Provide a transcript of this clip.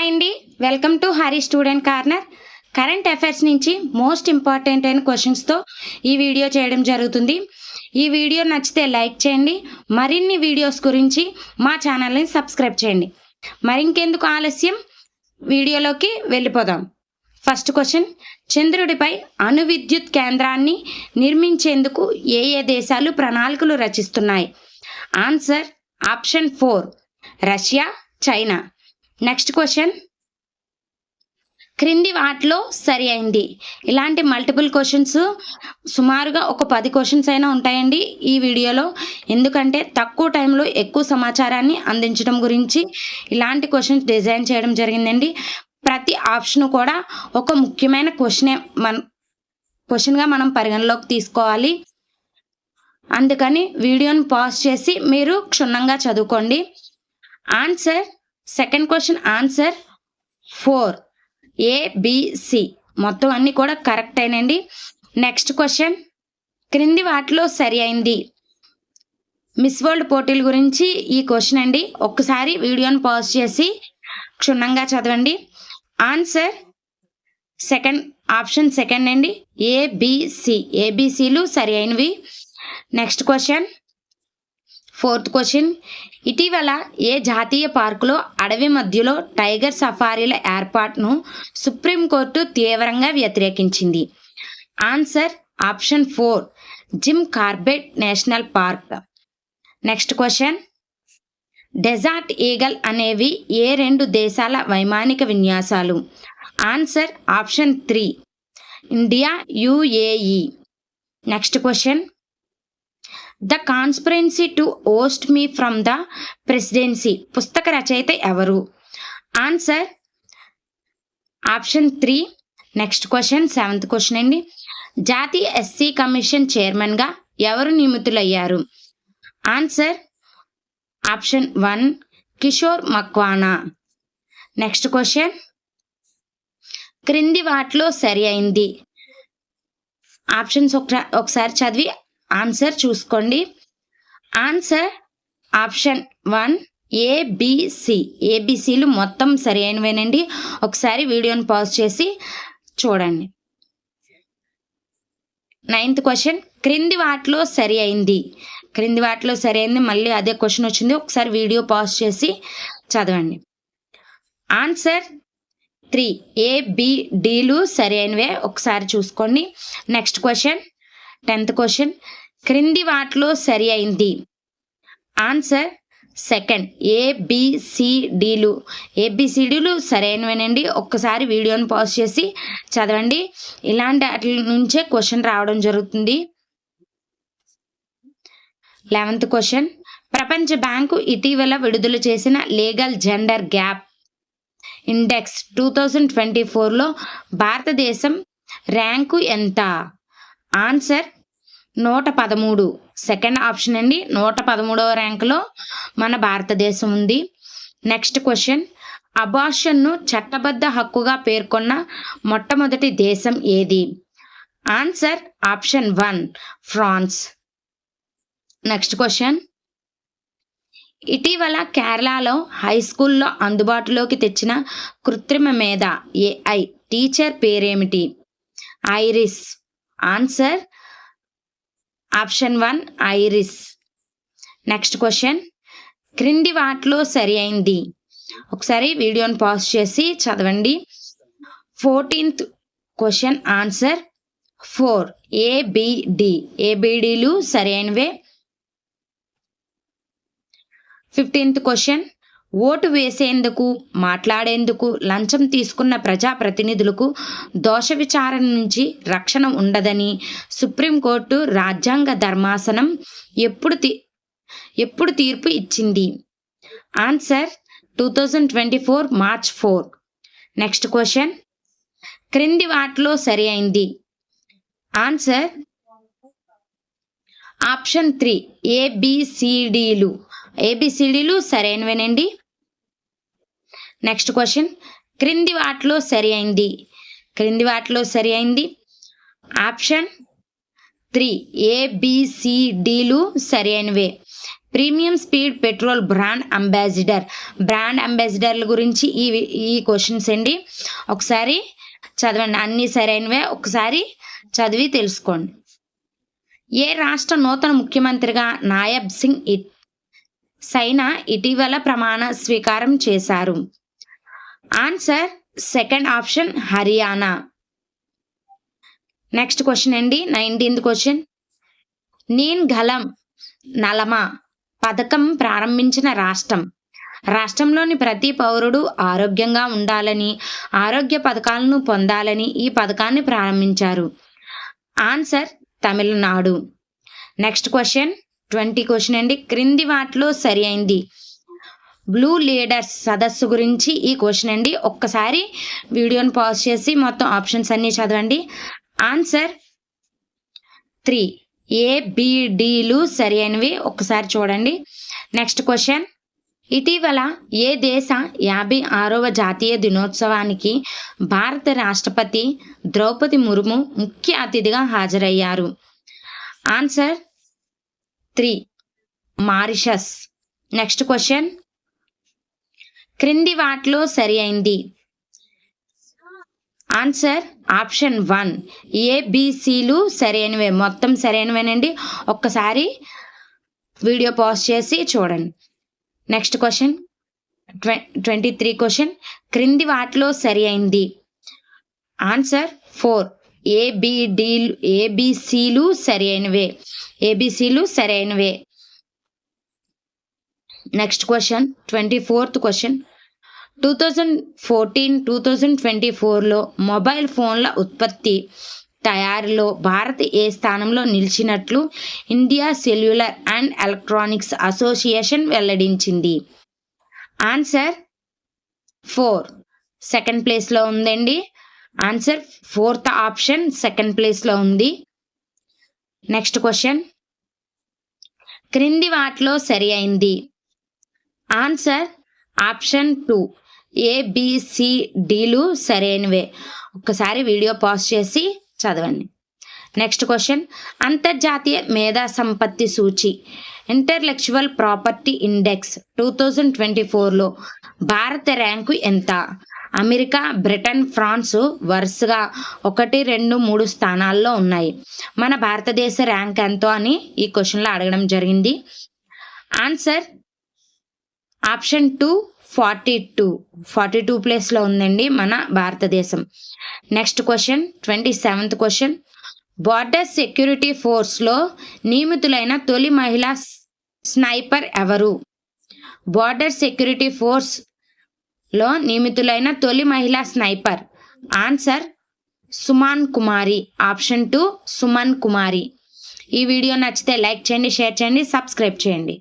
Hi అండి, welcome to Hari student corner. Current affairs నుంచి most important అయిన క్వశ్చన్స్తో ఈ వీడియో చేయడం జరుగుతుంది. ఈ వీడియో నచ్చితే లైక్ చేయండి. మరిన్ని వీడియోస్ గురించి మా ఛానల్ని సబ్స్క్రైబ్ చేయండి. మరింకెందుకు ఆలస్యం, వీడియోలోకి వెళ్ళిపోదాం. ఫస్ట్ క్వశ్చన్, చంద్రుడిపై అణు విద్యుత్ కేంద్రాన్ని నిర్మించేందుకు ఏ దేశాలు ప్రణాళికలు రచిస్తున్నాయి? Answer option 4 Russia, China. Next question, క్రింది వాటిలో సరి అయింది. ఇలాంటి మల్టిపుల్ క్వశ్చన్స్ సుమారుగా ఒక 10 క్వశ్చన్స్ అయినా ఉంటాయండి ఈ వీడియోలో. ఎందుకంటే తక్కువ టైంలో ఎక్కువ సమాచారాన్ని అందించడం గురించి ఇలాంటి క్వశ్చన్స్ డిజైన్ చేయడం జరిగిందండి. ప్రతి ఆప్షన్ కూడా ఒక ముఖ్యమైన క్వశ్చన్గా మనం పరిగణలోకి తీసుకోవాలి. అందుకని వీడియోని పాజ్ చేసి మీరు క్షుణ్ణంగా చదువుకోండి. Answer, second question answer 4 ABC, మొత్తం అన్నీ కూడా కరెక్ట్ అయినండి. నెక్స్ట్ క్వశ్చన్, క్రింది వాటిలో సరి అయింది. మిస్ వరల్డ్ పోటీల గురించి ఈ క్వశ్చన్ అండి. ఒక్కసారి వీడియోని పాజ్ చేసి క్షుణ్ణంగా చదవండి. ఆన్సర్ ఆప్షన్ సెకండ్ అండి, ABCలు సరి అయినవి. నెక్స్ట్ క్వశ్చన్, ఫోర్త్ క్వశ్చన్, ఇటీవల ఏ జాతీయ పార్కులో అడవి మధ్యలో టైగర్ సఫారీల ఏర్పాటును సుప్రీంకోర్టు తీవ్రంగా వ్యతిరేకించింది? Answer option 4 Jim Corbett national park. Next question, desert eagle అనేవి ఏ 2 దేశాల వైమానిక విన్యాసాలు? Answer option 3 India, UAE. Next question, the conspiracy to oust me from the presidency పుస్తక రచయిత ఎవరు? Answer option 3. Next question, 7th question అండి. జాతీయ SC కమిషన్ చైర్మన్గా ఎవరు నియమితులయ్యారు? Answer option 1 Kishore Makwana. Next question, క్రింది వాటిలో సరి అయింది. ఆప్షన్స్ ఒకసారి చదివి ఆన్సర్ చూసుకోండి. ఆన్సర్ ఆప్షన్ 1 ABCలు మొత్తం సరి అయినవేనండి. ఒకసారి వీడియోని పాజ్ చేసి చూడండి. 9th క్వశ్చన్, క్రింది వాటిలో సరి అయింది. మళ్ళీ అదే క్వశ్చన్ వచ్చింది. ఒకసారి వీడియో పాజ్ చేసి చదవండి. ఆన్సర్ 3 ABDలు సరి అయినవే, ఒకసారి చూసుకోండి. నెక్స్ట్ క్వశ్చన్, 10th క్వశ్చన్, క్రింది వాటిలో సరి అయింది. ఆన్సర్ సెకండ్ ABCDలు సరైనవేనండి. ఒక్కసారి వీడియోని పాజ్ చేసి చదవండి. ఇలాంటి వాటి నుంచే క్వశ్చన్ రావడం జరుగుతుంది. 11th క్వశ్చన్, ప్రపంచ బ్యాంకు ఇటీవల విడుదల చేసిన లీగల్ జెండర్ గ్యాప్ ఇండెక్స్ 2024లో భారతదేశం ర్యాంకు ఎంత? ఆన్సర్ 113. సెకండ్ ఆప్షన్ అండి, 113వ ర్యాంకులో మన భారతదేశం ఉంది. నెక్స్ట్ క్వశ్చన్, అబార్షన్ను చట్టబద్ధ హక్కుగా పేర్కొన్న మొట్టమొదటి దేశం ఏది? Answer option 1 France. Next question, ఇటీవల కేరళలో హై స్కూల్లో అందుబాటులోకి తెచ్చిన కృత్రిమ మేధ AI టీచర్ పేరేమిటి? Iris. Answer option 1 Iris. Next question, క్రింది వాటిలో సరి అయింది. ఒకసారి వీడియోని పాజ్ చేసి చదవండి. 14th క్వశ్చన్ ఆన్సర్ 4 ABDలు సరి అయినవే. 15th క్వశ్చన్, ఓటు వేసేందుకు, మాట్లాడేందుకు లంచం తీసుకున్న ప్రజాప్రతినిధులకు దోష విచారణ నుంచి రక్షణ ఉండదని సుప్రీంకోర్టు రాజ్యాంగ ధర్మాసనం ఎప్పుడు తీర్పు ఇచ్చింది? Answer 2024 March 4. నెక్స్ట్ క్వశ్చన్, క్రింది వాటిలో సరి అయింది. Answer option 3 ABCDలు సరైనవేనండి. నెక్స్ట్ క్వశ్చన్, క్రింది వాటిలో సరి అయింది. ఆప్షన్ 3 ABCDలు సరి అయినవే. ప్రీమియం స్పీడ్ పెట్రోల్ బ్రాండ్ అంబాసిడర్ల గురించి ఈ క్వశ్చన్స్ అండి. ఒకసారి చదవండి, అన్ని సరైనవే, ఒకసారి చదివి తెలుసుకోండి. ఏ రాష్ట్ర నూతన ముఖ్యమంత్రిగా నాయబ్ సింగ్ సైనా ఇటీవల ప్రమాణ స్వీకారం చేశారు? Answer second option Haryana. Next question అండి, 19th క్వశ్చన్. నీన్ గలం నలమా పథకం ప్రారంభించిన రాష్ట్రంలోని ప్రతి పౌరుడు ఆరోగ్యంగా ఉండాలని, ఆరోగ్య పథకాలను పొందాలని ఈ పథకాన్ని ప్రారంభించారు. Answer Tamil Nadu. Next question 20 question అండి. క్రింది వాటిలో సరి అయింది. బ్లూ లీడర్స్ సదస్సు గురించి ఈ క్వశ్చన్ అండి. ఒక్కసారి వీడియోని పాజ్ చేసి మొత్తం ఆప్షన్స్ అన్ని చదవండి. ఆన్సర్ 3 ABDలు సరి అయినవి, ఒక్కసారి చూడండి. Next question. ఇటీవల ఏ దేశ 56వ జాతీయ దినోత్సవానికి భారత రాష్ట్రపతి ద్రౌపది ముర్ము ముఖ్య అతిథిగా హాజరయ్యారు? Answer 3 Mauritius. Next question. క్రింది వాటిలో సరి అయింది. ఆన్సర్ ఆప్షన్ 1 ABCలు సరైనవే, మొత్తం సరైనవేనండి. ఒక్కసారి వీడియో పాజ్ చేసి చూడండి. Next question 23 question. క్రింది వాటిలో సరి అయింది. ఆన్సర్ 4 ABCలు సరైనవే. Next question 24th question. 2014-2024లో మొబైల్ ఫోన్ల ఉత్పత్తి తయారీలో భారత్ ఏ స్థానంలో నిలిచినట్లు India cellular and electronics association వెల్లడించింది? ఆన్సర్ 4 సెకండ్ ప్లేస్లో ఉందండి. ఆన్సర్ 4th ఆప్షన్ సెకండ్ ప్లేస్లో ఉంది. Next question. క్రింది వాటిలో సరి అయింది. ఆన్సర్ ఆప్షన్ 2 ABCDలు సరైనవే. ఒక్కసారి వీడియో పాజ్ చేసి చదవండి. Next question. అంతర్జాతీయ మేధా సంపత్తి సూచి ఇంటలెక్చువల్ ప్రాపర్టీ ఇండెక్స్ 2024లో భారత ర్యాంకు ఎంత? అమెరికా, బ్రిటన్, ఫ్రాన్స్ వరుసగా 1, 2, 3 స్థానాల్లో ఉన్నాయి. మన భారతదేశ ర్యాంక్ ఎంతో అని ఈ క్వశ్చన్లో అడగడం జరిగింది. ఆన్సర్ ఆప్షన్ 2 42 ప్లేస్లో ఉందండి మన భారతదేశం. Next question 27th question. Border security ఫోర్స్లో నియమితులైన తొలి మహిళా స్నైపర్ ఎవరు? బార్డర్ సెక్యూరిటీ ఫోర్స్లో నియమితులైన తొలి మహిళా స్నైపర్. ఆన్సర్ సుమన్ కుమారి. ఆప్షన్ 2 సుమన్ కుమారి. ఈ వీడియో నచ్చితే లైక్ చేయండి, షేర్ చేయండి, సబ్స్క్రైబ్ చేయండి.